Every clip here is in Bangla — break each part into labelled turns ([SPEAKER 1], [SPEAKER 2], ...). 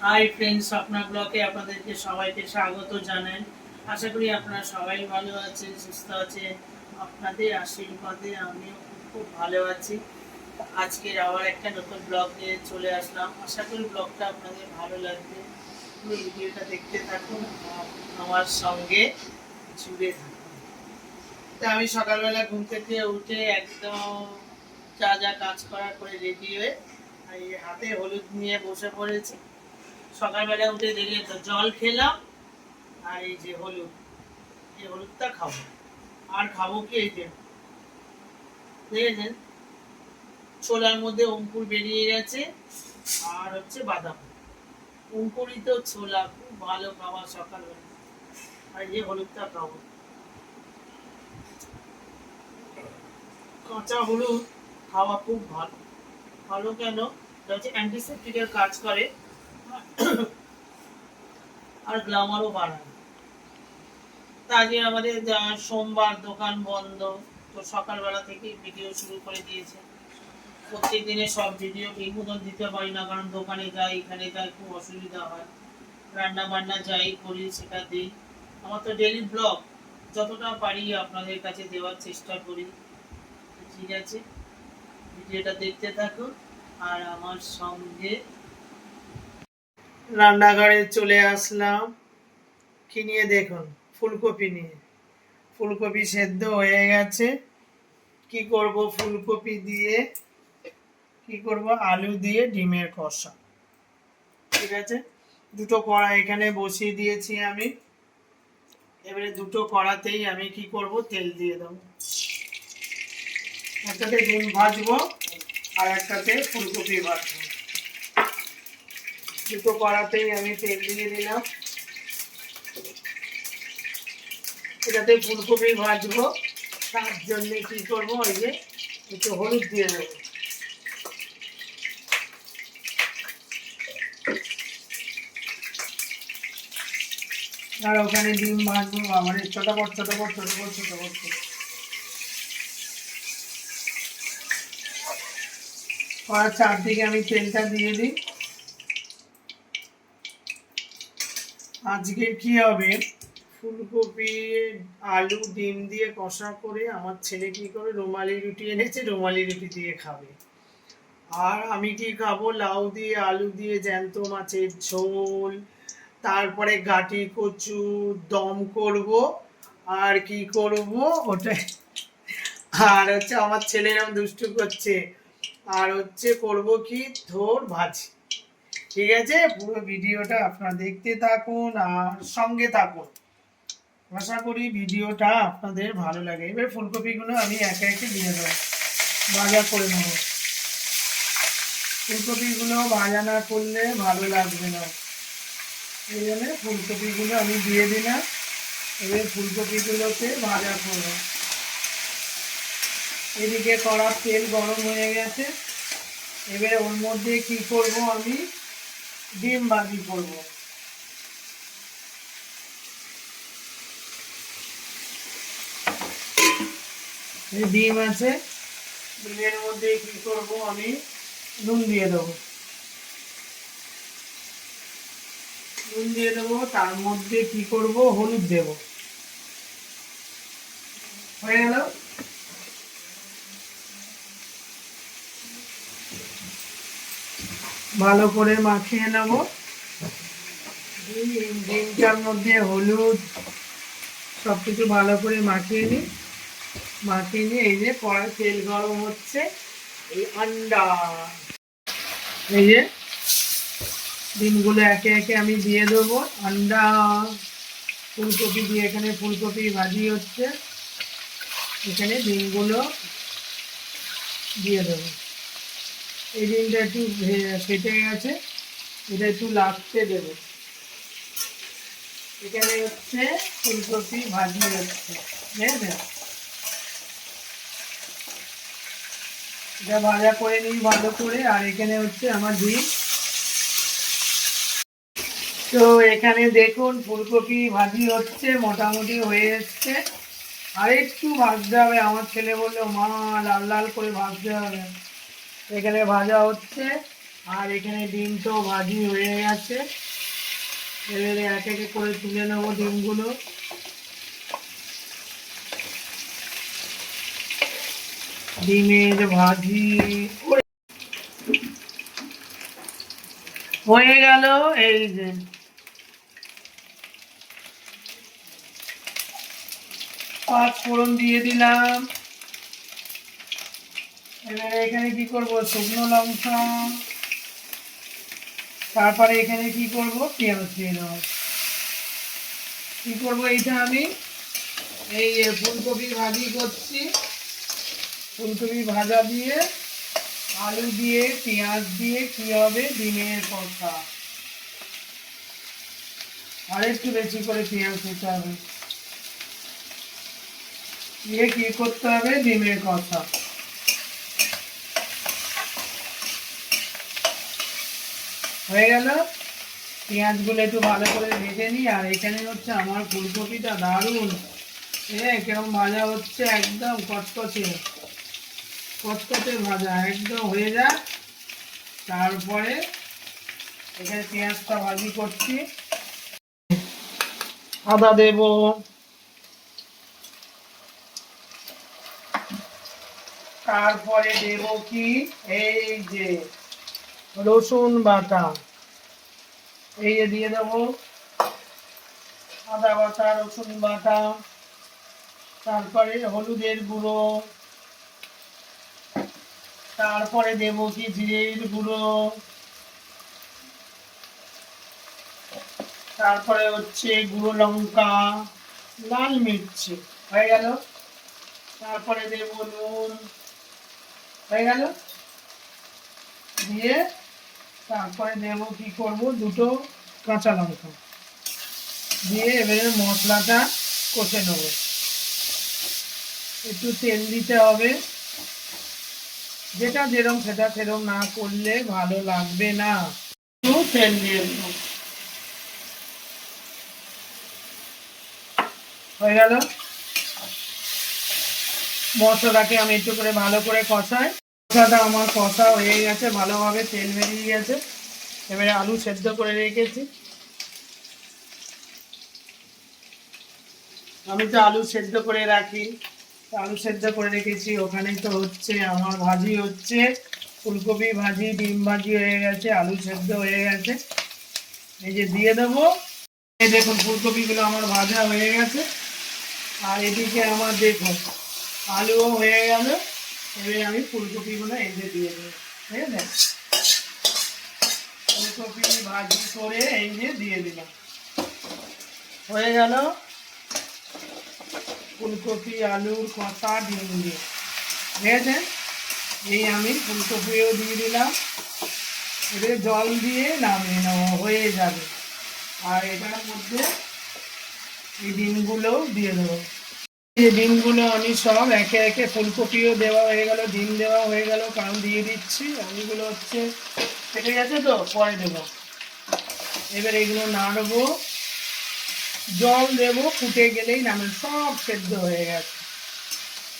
[SPEAKER 1] হাই ফ্রেন্ডস, স্বপ্না ব্লগে আপনাদেরকে সবাইকে স্বাগত জানাই। আশা করি আপনারা সবাই ভালো আছেন, সুস্থ আছেন। আপনাদের আশীর্বাদে আমিও খুব ভালো আছি। আজকের আবার একটা নতুন ব্লগ নিয়ে চলে আসলাম। আশা করি ব্লগটা আপনাদের ভালো লাগবে। ভিডিওটা দেখতে থাকুন, আমার সঙ্গে জুড়ে থাকুন। তা আমি সকালবেলা ঘুম থেকে উঠে একদম যা যা কাজ করার করে রেডি হয়ে এই হাতে হলুদ নিয়ে বসে পড়েছি। সকালবেলা উঠে দেখলে তো জল খেলাম, আর এই যে হলুদ, এই হলুদটা খাবো। আর খাবো কি, এই যে দেখেছেন ছোলার মধ্যে অঙ্কুর বেরিয়ে গেছে, আর হচ্ছে বাদাম, অঙ্কুরিত ছোলা খুব ভালো খাওয়া সকালবেলা। আর এই যে হলুদটা খাবো, কাঁচা হলুদ খাওয়া খুব ভালো। ভালো কেন? এটা হচ্ছে অ্যান্টিসেপ্টিকের কাজ করে, আর গ্লামারও বাড়ায়। তা আজকে আমাদের সোমবার, দোকান বন্ধ, তো সকালবেলা থেকে ভিডিও শুরু করে দিয়েছে। প্রত্যেক দিনে সব ভিডিও ঠিক মতন দিতে পারি না, কারণ দোকানে যাই, এখানে যাই, খুব অসুবিধা হয়। রান্না বান্না যাই করি সেটা দিই। আমার তো ডেলি ব্লগ, যতটা পারি আপনাদের কাছে দেওয়ার চেষ্টা করি। ঠিক আছে, ভিডিওটা দেখতে থাকুন আর আমার সঙ্গে। রান্নাঘরে চলে আসলাম, কি নিয়ে দেখুন, ফুলকপি নিয়ে। ফুলকপি সেদ্ধ হয়ে গেছে। কি করব ফুলকপি দিয়ে, কি করব আলু দিয়ে ডিমের কষা। ঠিক আছে, দুটো কড়া এখানে বসিয়ে দিয়েছি আমি। এবারে দুটো কড়াতেই আমি কি করব, তেল দিয়ে দেবো। একটাতে ডিম ভাজবো আর একটাতে ফুলকপি ভাজবো। দুটো কড়াতেই আমি তেল দিয়ে দিলাম। এটাতে ফুলকপি ভাজবো, তার জন্য কি করব, ওই যে একটু হলুদ দিয়ে দেবো। আর ওখানে ডিম ভাজবো, আমার ছোটপট ছোটপট ছোটপট ছোটপট। কড়ার চারদিকে আমি তেলটা দিয়ে দিই। আজকে কি হবে, ফুলকপি আলু ডিম দিয়ে কষা করে আমার ছেলে কি করে রুমালি রুটি এনেছে, রুমালি রুটি দিয়ে খাবে। আর আমি কি খাবো, লাউ দিয়ে আলু দিয়ে জ্যান্ত মাছের ঝোল, তারপরে গাটি কচু দম করব। আর কি করব ওটাই। আর হচ্ছে আমার ছেলে এরকম দুষ্টু করছে, আর হচ্ছে করব কি থোর ভাজি। ঠিক আছে, পুরো ভিডিওটা আপনারা দেখতে থাকুন আর সঙ্গে থাকুন। আশা করি ভিডিওটা আপনাদের ভালো লাগে। এবার ফুলকপিগুলো আমি একে একে দিয়ে দেবো, ভাজা করে নেব। ফুলকপিগুলো ভাজা না করলে ভালো লাগবে না, এই জন্য ফুলকপিগুলো আমি দিয়ে দিলাম। এবার ফুলকপিগুলোকে ভাজা করবো। এদিকে কড়ার তেল গরম হয়ে গেছে। এবার ওর মধ্যে কি করব, আমি ডিম ভাজি করব। ডিম আছে, ডিমের মধ্যে কি করব, আমি নুন দিয়ে দেবো। নুন দিয়ে দেবো, তার মধ্যে কি করব, হলুদ দেব। হয়ে গেল। ভালো করে মাখিয়ে নেব। ডিমটার মধ্যে হলুদ সব কিছু ভালো করে মাখিয়ে নিই। মাখিয়ে নিয়ে এই যে কড়াই তেল গরম হচ্ছে, এই আন্ডা, এই যে ডিমগুলো একে একে আমি দিয়ে দেবো। আন্ডা ফুলকপি দিয়ে, এখানে ফুলকপি ভাজি হচ্ছে, এখানে ডিমগুলো দিয়ে দেবো। এই ডিমটা একটু ফেটে গেছে, এটা একটু লাগতে দেবো। এখানে হচ্ছে ফুলকপি ভাজি হচ্ছে, বুঝলেন? এটা ভাজা করে নিই ভালো করে। আর এখানে হচ্ছে আমার ডিম। তো এখানে দেখুন ফুলকপি ভাজি হচ্ছে, মোটামুটি হয়ে এসছে। আর একটু ভাজতে হবে, আমার ছেলে বললো মা লাল লাল করে ভাজতে হবে। এখানে ভাজা হচ্ছে, আর এখানে ডিম তো ভাজি হয়ে গেছে, এবারে এক এক করে তুলে নেবো ডিমগুলো। ডিমের ভাজি হয়ে গেল। এই যে পাঁচ ফোড়ন দিয়ে দিলাম। এবারে এখানে কি করব, শুকনো লঙ্কা, তারপরে এখানে কি করব, পেঁয়াজ দিয়ে দেবো। কি করব, এইটা আমি এই ফুলকপি ভাজি করছি। ফুলকপি ভাজা দিয়ে আলু দিয়ে পেঁয়াজ দিয়ে কি হবে, ডিমের কষা। আর একটু বেশি করে পেঁয়াজ দিতে হবে, দিয়ে কি করতে হবে, ডিমের কষা। হয়ে গেল। পেঁয়াজগুলো একটু ভালো করে ভেজে নিই। আর এখানে হচ্ছে আমার ফুলকপিটা দারুণ কেমন ভাজা হচ্ছে, একদম কচকচে কচকচে ভাজা একদম হয়ে যায়। তারপরে এখানে পেঁয়াজটা ভাজি করছি, আদা দেব, তারপরে দেব কি, এই যে রসুন বাটা, এই যে দিয়ে দেবো আদা বাটা, রসুন বাটা, তারপরে হলুদের গুঁড়ো, তারপরে দেব কি জিরের গুঁড়ো, তারপরে হচ্ছে গুঁড়ো লঙ্কা, লাল মির্চি। হয়ে গেল। তারপরে দেব নুন। হয়ে গেল। দিয়ে তারপরে দেব কি করব, দুটো কাঁচা লঙ্কা দিয়ে এবারে মশলাটা কষে নেব। একটু তেল দিতে হবে, যেটা যেরকম সেটা সেরকম না করলে ভালো লাগবে না। একটু তেল দিয়ে দেবো। হয়ে গেল। মশলাটাকে আমি একটু করে ভালো করে কষাই। মশলাটা আমার কষা হয়ে গেছে, ভালোভাবে তেল বেরিয়ে গেছে। এবারে আলু সেদ্ধ করে রেখেছি, আমি তো আলু সেদ্ধ করে রাখি, আলু সেদ্ধ করে রেখেছি। ওখানেই তো হচ্ছে আমার ভাজি হচ্ছে, ফুলকপি ভাজি, ডিম ভাজি হয়ে গেছে, আলু সেদ্ধ হয়ে গেছে। এই যে দিয়ে দেবো। এই দেখুন ফুলকপিগুলো আমার ভাজা হয়ে গেছে। আর এদিকে আমার দেখুন আলুও হয়ে গেল। এবারে আমি ফুলকপিগুলো এই যে দিয়ে দেবো। ঠিক আছে, ফুলকপি ভাজি করে এই যে দিয়ে দিলাম। হয়ে গেল ফুলকপি আলুর কষা ডিম দিয়ে। ঠিক আছে, এই আমি ফুলকপিও দিয়ে দিলাম। এবারে জল দিয়ে নামিয়ে নেওয়া হয়ে যাবে। আর এটার মধ্যে এই ডিমগুলোও দিয়ে দেবো। এই ডিমগুলো আমি সব একে একে, ফুলকপিও দেওয়া হয়ে গেল, ডিম দেওয়া হয়ে গেল, কারণ দিয়ে দিচ্ছি আলুগুলো হচ্ছে কেটে গেছে তো, পরে দেবো। এবার এগুলো নাড়বো, জল দেবো, ফুটে গেলেই নামে, সব সেদ্ধ হয়ে গেছে।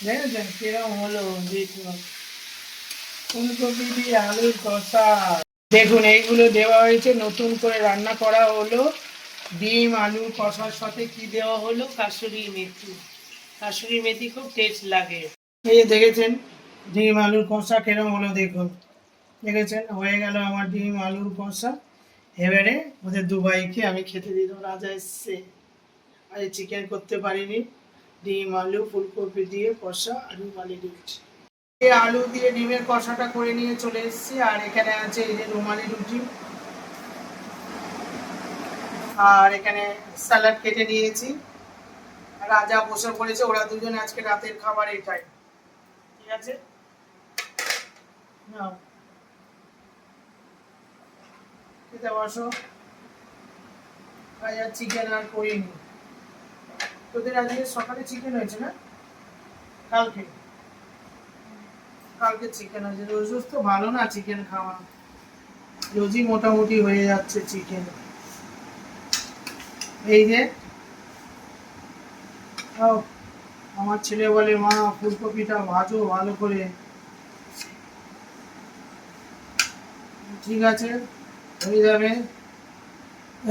[SPEAKER 1] দেখেছেন কিরকম হলো, দেখুন ফুলকপি দিয়ে আলুর কষা। দেখুন এইগুলো দেওয়া হয়েছে, নতুন করে রান্না করা হলো। ডিম আলুর কষার সাথে কি দেওয়া হলো, কাসুরি মেথি। কাসুরি মেথি খুব টেস্ট লাগে। এই যে দেখেছেন ডিম আলুর কষা কেরম হলো, দেখুন দেখেছেন হয়ে গেল আমার ডিম আলুর কষা। এবারে ওদের দুবাইকে আমি খেতে দিয়ে দেবো। রাজা এসছে, আজ চিকেন করতে পারিনি। ডিম আলু ফুলকপি দিয়ে কষা, আলু মালি রুটি, আলু দিয়ে ডিমের কষাটা করে নিয়ে চলে এসেছি। আর এখানে আছে এই যে রুমালি রুটি, আর এখানে স্যালাড কেটে নিয়েছি। রাজা বসে পড়েছে, ওরা দুজনে আজকে রাতের খাবার এটাই। ঠিক আছে, নাও খেতে বসো। আজ আর চিকেন আর করিনি। তোদের আজকে সকালে চিকেন হয়েছে না? কালকে কালকে চিকেন হয়েছে। রোজ রোজ তো ভালো না চিকেন খাওয়া, রোজই মোটামুটি হয়ে যাচ্ছে চিকেন। এই যে আমার ছেলে বলে, মা ফুলকপিটা ভাজো ভালো করে। ঠিক আছে, হয়ে যাবে।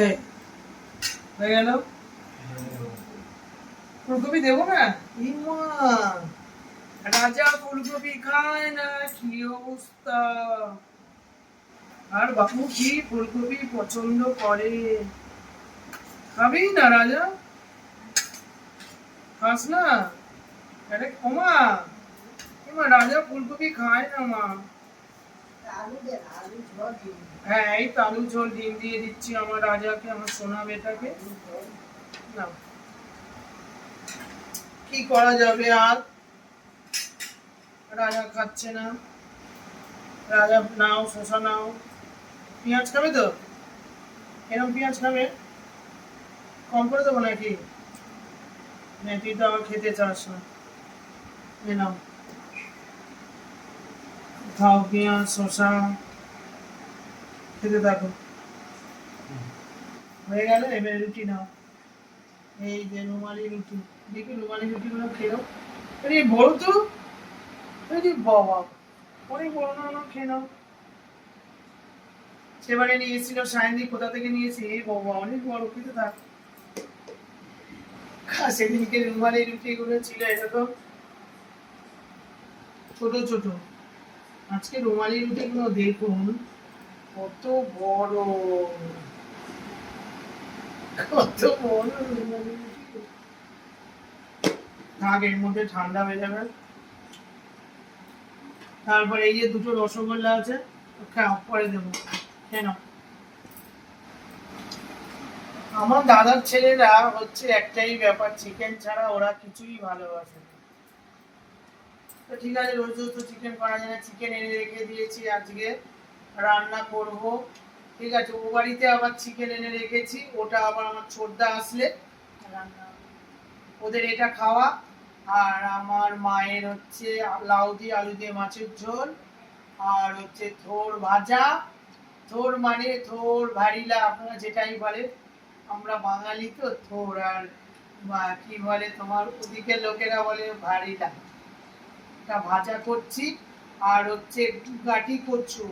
[SPEAKER 1] এই হয়ে গেল। ফুলকপি দেবো না? ইমা, রাজা ফুলকপি খায় না, কি অবস্থা! আর বাপু কি ফুলকপি পছন্দ করে? খাবি না রাজা? খাস না? আরে ওমা, এমা রাজা ফুলকপি খায় না মা। হ্যাঁ, এই তো আলু ঝোল ডিম দিয়ে দিচ্ছি আমার রাজাকে, আমার সোনা বেটাকে। না, কি করা যাবে আর, রাজা খাচ্ছে না। রাজা নাও, শসা নাও। পেঁয়াজ খাবে তো? এরকম পেঁয়াজ খাবে? কম করে দেবো নাকি? তুই তো আবার খেতে চাস না। এ নাও, খাও পেঁয়াজ শসা, খেতে থাকো। হয়ে গেল, এবারে রুটি নাও। এই যে রুমালি রুটি, দেখি রুমালি রুটিগুলো খেলো। আরে বড় তো, আরে বাবা, অনেক বড় না, না খেয়ে নাও। সেবারে নিয়ে এসেছিল সায়নি, কোথা থেকে নিয়েছি, এই বাবা অনেক বড়, খেতে থাক। সেদিনকে রুমালি রুটিগুলো ছিল এরকম ছোট ছোট, আজকে রুমালি রুটিগুলো দেখুন কত বড়, কত বড় রুমালি রুটি। থাক, এর মধ্যে ঠান্ডা হয়ে যাবে। তারপরে এই যে দুটো রসগোল্লা আছে, পরে দেবো। কেন, আমার দাদার ছেলেরা হচ্ছে একটাই ব্যাপার, চিকেন ছাড়া ওরা কিছুই ভালোবাসে না। তো ঠিক আছে, রোজ রোজ তো চিকেন করা যায় না, চিকেন এনে রেখে দিয়েছি, আজকে রান্না করব। ঠিক আছে, ও বাড়িতে আবার চিকেন এনে রেখেছি, ওটা আবার আমার ছোটদা আসলে রান্না, ওদের এটা খাওয়া। আর আমার মায়ের হচ্ছে লাউ দিয়ে আলু দিয়ে মাছের ঝোল, আর হচ্ছে থোড় ভাজা। থোড় মানে থোড় ভারিলা, আপনারা যেটাই বলে, আমরা বাঙালি তো থোড়, আর কি বলে তোমার ওদিকের লোকেরা বলে ভারিলা। এটা ভাজা করছি। আর হচ্ছে গাটি কচু,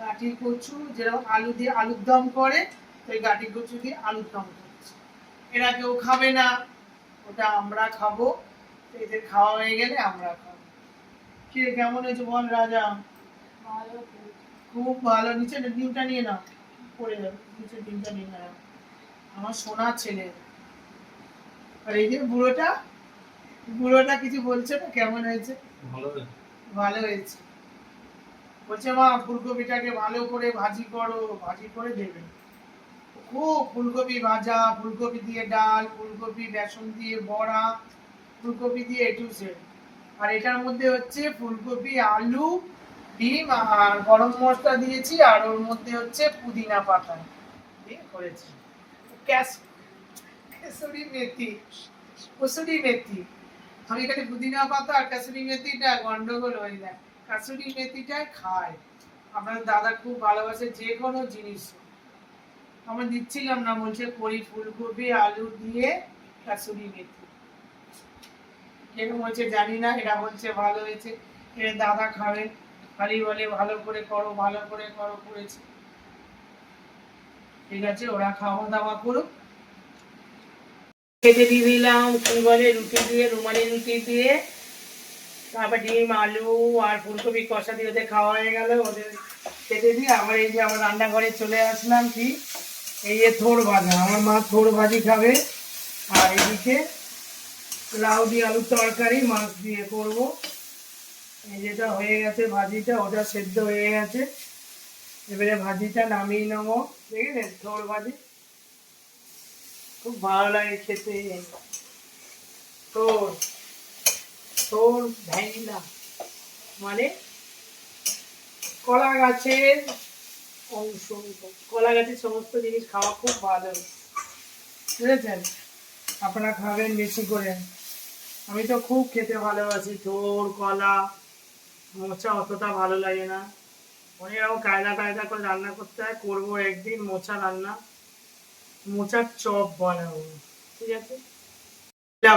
[SPEAKER 1] গাটি কচু যেরকম আলু দিয়ে আলুর দম করে, ওই গাটি কচু দিয়ে আলুর দম করছি। এরা কেউ খাবে না, ওটা আমরা খাবো। এদের খাওয়া হয়ে গেলে আমরা খাবো। কি রে, কেমন হয়েছে বল রাজা? খুব ভালো। নিচে ডিমটা নিয়ে নাও, পড়ে যাবে, নিচে ডিমটা নিয়ে নাও। আমার সোনা ছেলে। আর এই যে বুড়োটা, বুড়োটা কিছু বলছে না, কেমন হয়েছে? ভালো হয়েছে। বলছে মা ফুলকপিটাকে ভালো করে ভাজি করো, ভাজি করে দেবে। খুব ফুলকপি ভাজা, ফুলকপি দিয়ে ডাল, ফুলকপি বেসন দিয়ে বড়া, ফুলকপি দিয়ে এটু জেড। আর এটার মধ্যে হচ্ছে ফুলকপি আলু ডিম আর গরম মশলা দিয়েছি, আর ওর মধ্যে হচ্ছে পুদিনা পাতা দিয়ে করেছি। কসুরি মেথি, কসুরি মেথি। আমি খালি পুদিনা পাতা আর কসুরি মেথিটা গন্ডগোল হয়ে যায়। কসুরি মেথিটা খায় আপনার দাদা, খুব ভালোবাসে যে কোনো জিনিস। আমরা দিচ্ছিলাম না, বলছে করি ফুলকপি আলু দিয়ে কসুরি মেথি। কেমন হয়েছে জানি না, এরা বলছে ভালো হয়েছে, এর দাদা খাবে, খালি বলে ভালো করে করো, ভালো করে করো, করেছে। ঠিক আছে, ওরা খাওয়া দাওয়া করুক। খেতে দিয়ে দিলাম কি বলে রুটি দিয়ে, রুমালি রুটি দিয়ে, তারপর ডিম আলু আর ফুলকপি কষা দিয়ে ওদের খাওয়া হয়ে গেল। ওদের খেতে দিয়ে আবার এই যে আমার রান্নাঘরে চলে আসলাম। কি, এই যে থোড় ভাজা, আমার মা থোড় ভাজি খাবে। আর এদিকে লাউ দিয়ে আলুর তরকারি মাছ দিয়ে করব। এই যেটা হয়ে গেছে ভাজিটা, ওটা সেদ্ধ হয়ে গেছে। এবারে ভাজিটা নামিয়ে নেবো। দেখেছেন থোড় ভাজি, খুব ভালো লাগে খেতে। থোড়, থোড় ভ্যানিলা মানে কলা গাছের অংশ। কলা গাছের সমস্ত জিনিস খাওয়া খুব ভালো, বুঝেছেন? আপনারা খাবেন বেশি করে। আমি তো খুব খেতে ভালোবাসি থোড়, কলা। মোচা অতটা ভালো লাগে না, অনেক রকম কায়দা কায়দা করে রান্না করতে হয়। করবো একদিন মোচা রান্না, মোচার চপ বানাবো। ঠিক আছে,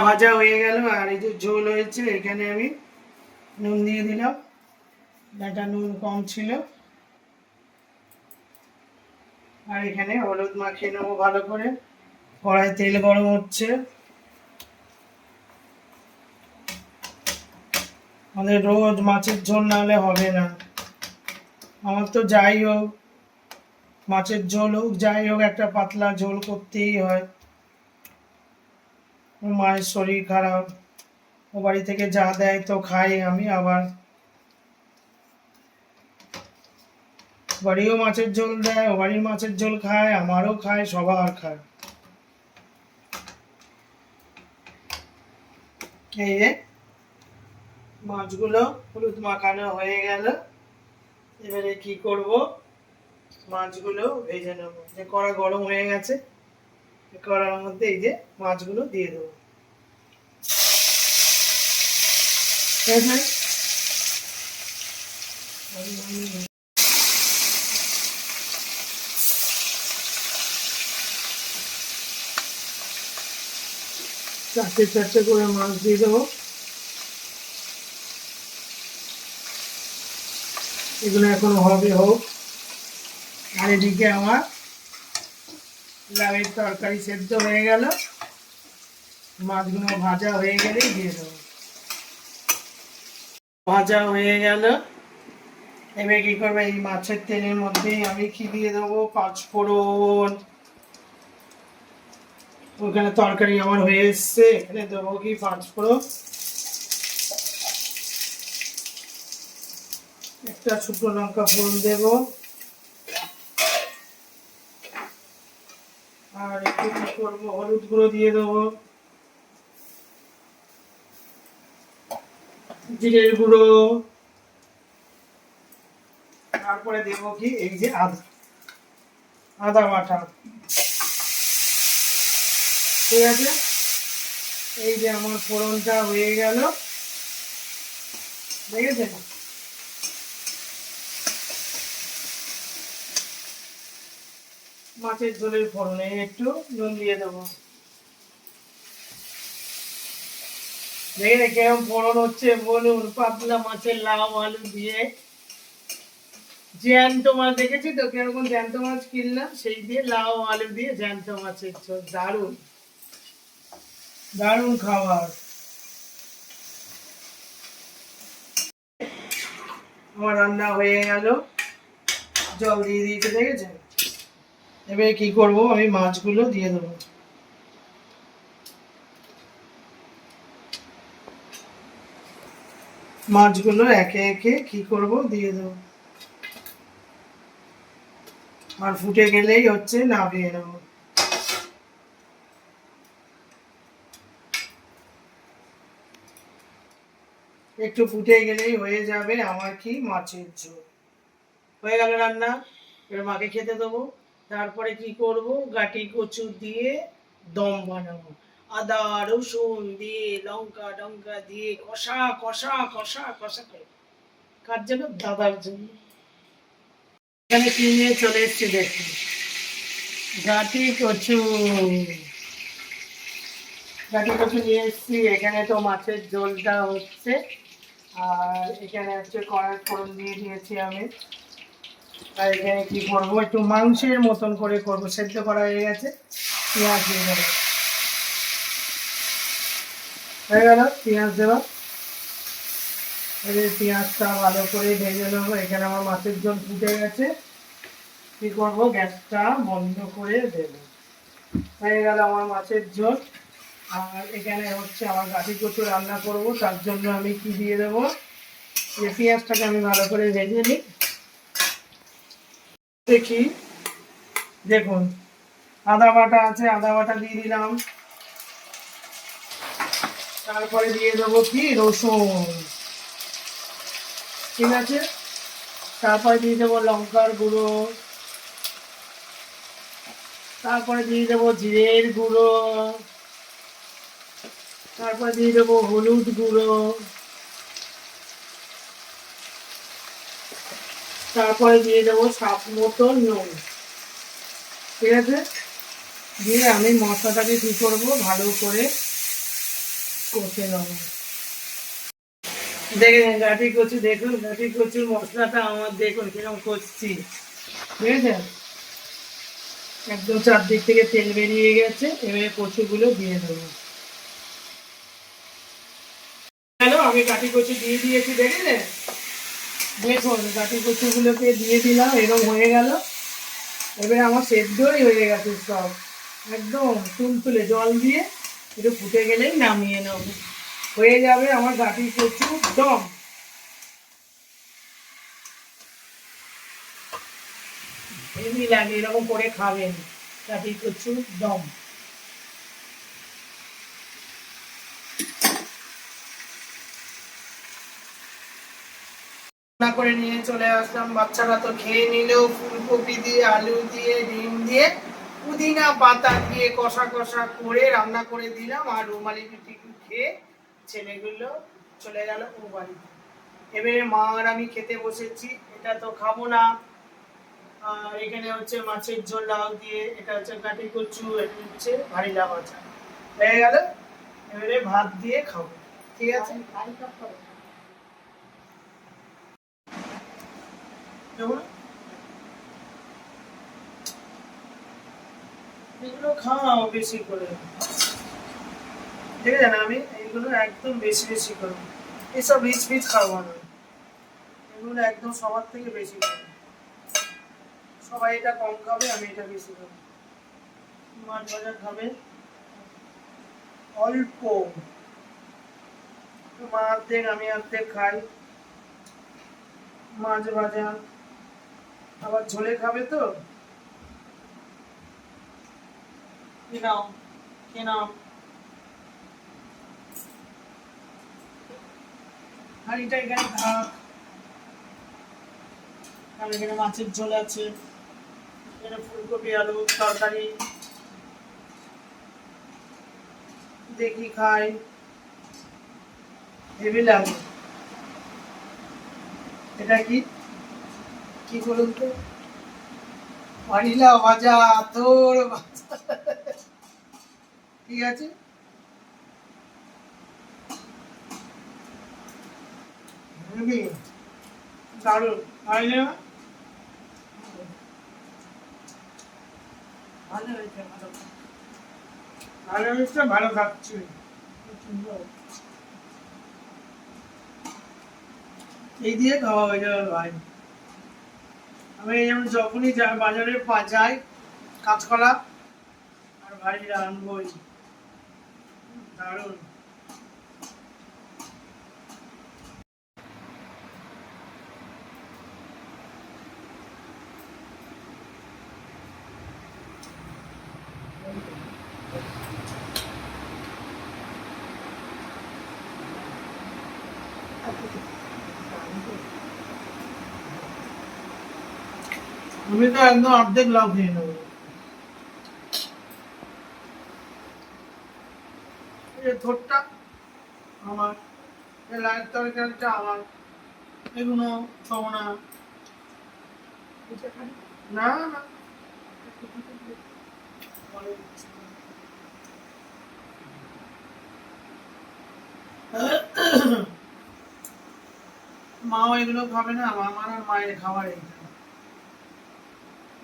[SPEAKER 1] ভাজা হয়ে গেল, আর এই যে ঝোল হয়েছে, এখানে আমি নুন দিয়ে দিলাম, এটা নুন কম ছিল। আর এখানে হলুদ মাখিয়ে নেবো ভালো করে। কড়াই তেল গরম হচ্ছে। আমাদের রোজ মাছের ঝোল না হলে হবে না। আমার তো যাই হোক, মাছের ঝোল হোক যাই হোক, একটা পাতলা ঝোল করতেই হয়। মায়ের শরীর খারাপ, ও বাড়ি থেকে যা দেয় তো খাই আমি। আবার বাড়িও মাছের ঝোল দেয়, ও বাড়ির মাছের ঝোল খায়, আমারও খায়, সবার খায়। এই যে মাছগুলো হলুদ মাখানো হয়ে গেল। এবারে কি করব, মাছগুলো ভেজে নেবো। যে কড়া গরম হয়ে গেছে, কড়ার মধ্যে এই যে মাছগুলো দিয়ে দেবো। চারটে চারটে করে মাছ দিয়ে দেবো। এগুলো এখন হবে হোক। আর এদিকে আমার লাউয়ের তরকারি সেদ্ধ হয়ে গেল। মাছগুলো ভাজা হয়ে গেলেই দিয়ে দেবো। ভাজা হয়ে গেল। এবার কি করবো, এই মাছের তেলের মধ্যেই আমি কি দিয়ে দেবো, পাঁচফোড়ন। ওখানে তরকারি আমার হয়ে এসছে, এখানে দেবো কি পাঁচফোড়ন, একটা শুকনো লঙ্কা ফোড়ন দেবো, আর একটু কি করবো, হলুদ গুঁড়ো দিয়ে দেবো, জিরের গুঁড়ো, তারপরে দেবো কি এই যে আদা বাটা। ঠিক আছে, এই যে আমার ফোড়নটা হয়ে গেল, দেখেছেন? মাছের ঝোলের ফোড়নে একটু নুন দিয়ে দেবো। দেখে কেমন ফোড়ন হচ্ছে বলুন, পাতলা মাছের লাউ আলু দিয়ে। জ্যান্ত মাছ দেখেছি তো কিরকম জ্যান্ত মাছ কিনলাম, সেই দিয়ে লাউ আলু দিয়ে জ্যান্ত মাছের ঝোল। দারুণ দারুণ খাবার। আমার রান্না হয়ে গেল, জল দিয়ে দিয়েছে, দেখেছেন? এবারে কি করব, আমি মাছগুলো দিয়ে দেবো। মাছগুলো একে একে কি করব, দিয়ে দেবো। আর ফুটে গেলেই হচ্ছে নামিয়ে নেব। একটু ফুটে গেলেই হয়ে যাবে আমার কি মাছের ঝোল। হয়ে গেল রান্না। এবার মাকে খেতে দেবো। তারপরে কি করব, গাটি কচু দিয়ে দম বানাবো। আদা রসুন দিয়ে লঙ্কা টঙ্কা দিয়ে কষা কষা কষা কষা করে। কার জন্য? দাদার জন্য। এখানে কি নিয়ে চলে এসছি দেখুন, গাটি কচু। গাটি কচু নিয়ে এসছি। এখানে তো মাছের ঝোলটা হচ্ছে, আর এখানে হচ্ছে কড়াই ফোড়ন দিয়ে দিয়েছি আমি। আর এখানে কি করবো, একটু মাংসের মতন করে করবো। সেদ্ধ করা হয়ে গেছে, পেঁয়াজ দিয়ে দেবো। হয়ে গেল পেঁয়াজ দেওয়া। এবার পেঁয়াজটা ভালো করে ভেজে নেবো। এখানে আমার মাছের ঝোল ফুটে গেছে। কি করবো, গ্যাসটা বন্ধ করে দেবো। হয়ে গেল আমার মাছের ঝোল। আর এখানে হচ্ছে আমার গাঠি কচু রান্না করব, তার জন্য আমি কি দিয়ে দেবো, যে পেঁয়াজটাকে আমি ভালো করে ভেজে নিই। দেখি, দেখুন আদা বাটা আছে, আদা বাটা দিয়ে দিলাম। তারপরে দিয়ে দেবো কি রসুন। ঠিক আছে, তারপরে দিয়ে দেবো লঙ্কার গুঁড়ো, তারপরে দিয়ে দেবো জিরের গুঁড়ো, তারপরে দিয়ে দেবো হলুদ গুঁড়ো, তারপরে দিয়ে দেবো স্বাদ মতো নুন। ঠিক আছে, দিয়ে আমি মশলাটাকে কি করবো, ভালো করে কষে নেবো। দেখেন গাঠি কচু, দেখুন গাঠি কচুর মশলাটা আমার দেখুন কিরকম করছি, বুঝেছেন? একদম চারদিক থেকে তেল বেরিয়ে গেছে, এবারে কচুগুলো দিয়ে দেবো। হ্যালো, আমি কাঠি কচু দিয়ে দিয়েছি, দেখলে? দেখুন কাঠি কচুগুলোকে দিয়ে দিলাম, এরকম হয়ে গেল। এবারে আমার সেদ্ধই হয়ে গেছে সব, একদম তুলতুলে, জল দিয়ে একটু ফুটে গেলেই নামিয়ে নেব, হয়ে যাবে আমার কাঠি কচু দম। হেভি লাগে, এরকম করে খাবেন কাঠি কচু দম। রান্না করে নিয়ে চলে আসলাম, বাচ্চারা তো খেয়ে নিলেও, ফুলকপি দিয়ে, আলু দিয়ে, ডিম দিয়ে, পুদিনা পাতা দিয়ে কষা কষা করে রান্না করে দিলাম। আর রুমালি রুটি খেয়ে ছেলেগুলো চলে গেল ও বাড়িতে। এবারে মা আর আমি খেতে বসেছি। এটা তো খাবো না। আর এখানে হচ্ছে মাছের ঝোল লাউ দিয়ে, এটা হচ্ছে কাঠি কচু, এটা হচ্ছে ভারিলা ভাজা, হয়ে গেল। এবারে ভাত দিয়ে খাবো, ঠিক আছে? কেমন? এগুলো খাও বেশি করে, ঠিক আছে না? আমি এইগুলো একদম বেশি বেশি করবো, এসব রিচ ফিচ খাবো না, এগুলো একদম সবার থেকে বেশি খাবো। সবাই এটা কম খাবে, আমি এটা বেশি খাবো। মাছ ভাজা খাবে অল্প, মা অর্ধেক আমি অর্ধেক খাই। মাছ ভাজা আবার ঝোলে খাবে তো, কি নাও, কি নাও। আর এটা এখানে ভাত, আর এখানে মাছের ঝোল আছে, এখানে ফুলকপি আলু তরকারি, দেখি খাই, হেভি লাগে। এটা কি, কি বলুন তো? ভারিলা ভাজা, তোর ঠিক আছে। হেভি, দারুণ, ভাইলে ভালো হয়েছে, ভালো, ভালো হয়েছে, ভালো খাচ্ছি। এই দিয়ে খাওয়া হয়ে যাবে ভাই। আমি যেমন যখনই বাজারে যাই, কাঁচকলা আর ভারী আনবই, দারুণ। আমি তো একদম অর্ধেক লাউ খেয়ে নেবো। এই থোরটা আমার, এই লাইট তরকারিটা আমার, এগুলো খাবো না। না না, মাও এগুলো খাবে না, আমার আর মায়ের খাবার এইটা।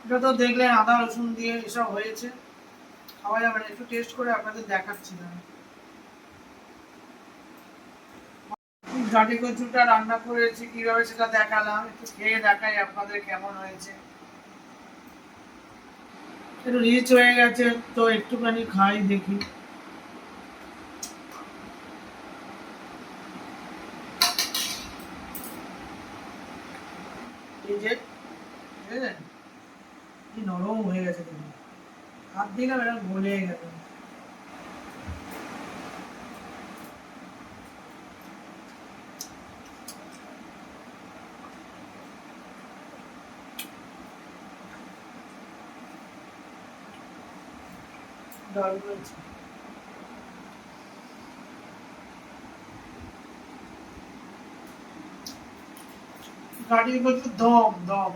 [SPEAKER 1] এটা তো দেখলেন আদা রসুন দিয়ে এসব হয়েছে, খাওয়া যাবে না। একটু টেস্ট করে আপনাদের দেখাচ্ছি না। ঘাটি কচুটা রান্না করেছি কিভাবে সেটা দেখালাম, একটু খেয়ে দেখাই আপনাদের কেমন হয়েছে। একটু রিচ হয়ে গেছে তো একটুখানি খাই, দেখি। এই যে, বুঝলেন কি নরম হয়ে গেছে, দেখুন হাত দিলাম এটা গলে গেল। দারুণ হয়েছে। ঘাটি কচুর দম, দম,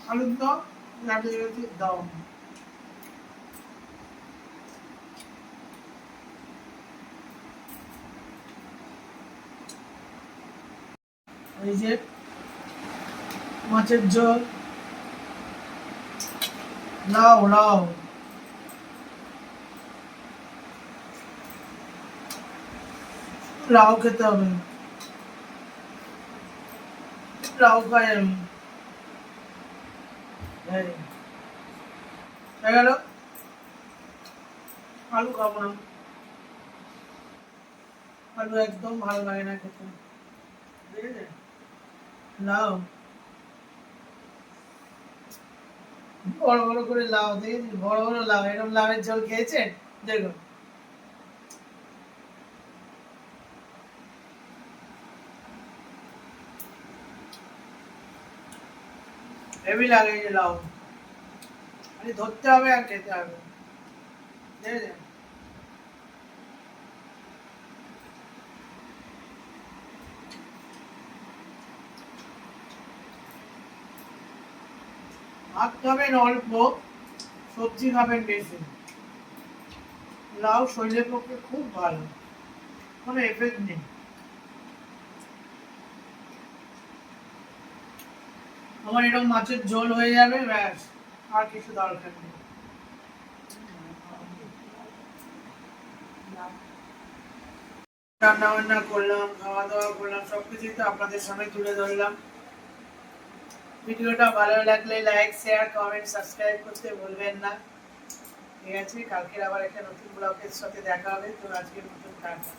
[SPEAKER 1] আলুর দম, ঘাটি কচুর দম। এই যে মাছের ঝোল, লাউ লাউ, লাউ খেতে হবে, লাউ খাই আমি। এই, হয়ে গেল। আলু খাবো না, আলু একদম ভালো লাগে না খেতে, ঠিক আছে। লাউ, বড় বড় করে লাউ দেখেছি, বড় বড় লাউ, এরকম লাউয়ের ঝোল খেয়েছেন? দেখুন, হেভি লাগে এই যে লাউ, খালি ধরতে হবে আর খেতে হবে, ঠিক আছে। ভাত খাবেন অল্প, সবজি খাবেন বেশি। লাউ শরীরের পক্ষে খুব ভালো, কোনো এফেক্ট নেই। আমার এরকম মাছের ঝোল হয়ে যাবে, ব্যাস, আর কিছু দরকার নেই। রান্না বান্না করলাম, খাওয়া দাওয়া করলাম, সবকিছুই তো আপনাদের সামনে তুলে ধরলাম। ভিডিওটা ভালো লাগলে লাইক, শেয়ার, কমেন্ট, সাবস্ক্রাইব করতে ভুলবেন না, ঠিক আছে। কালকের আবার একটা নতুন ব্লগের সাথে দেখা হবে, তো আজকের মতন টাটা।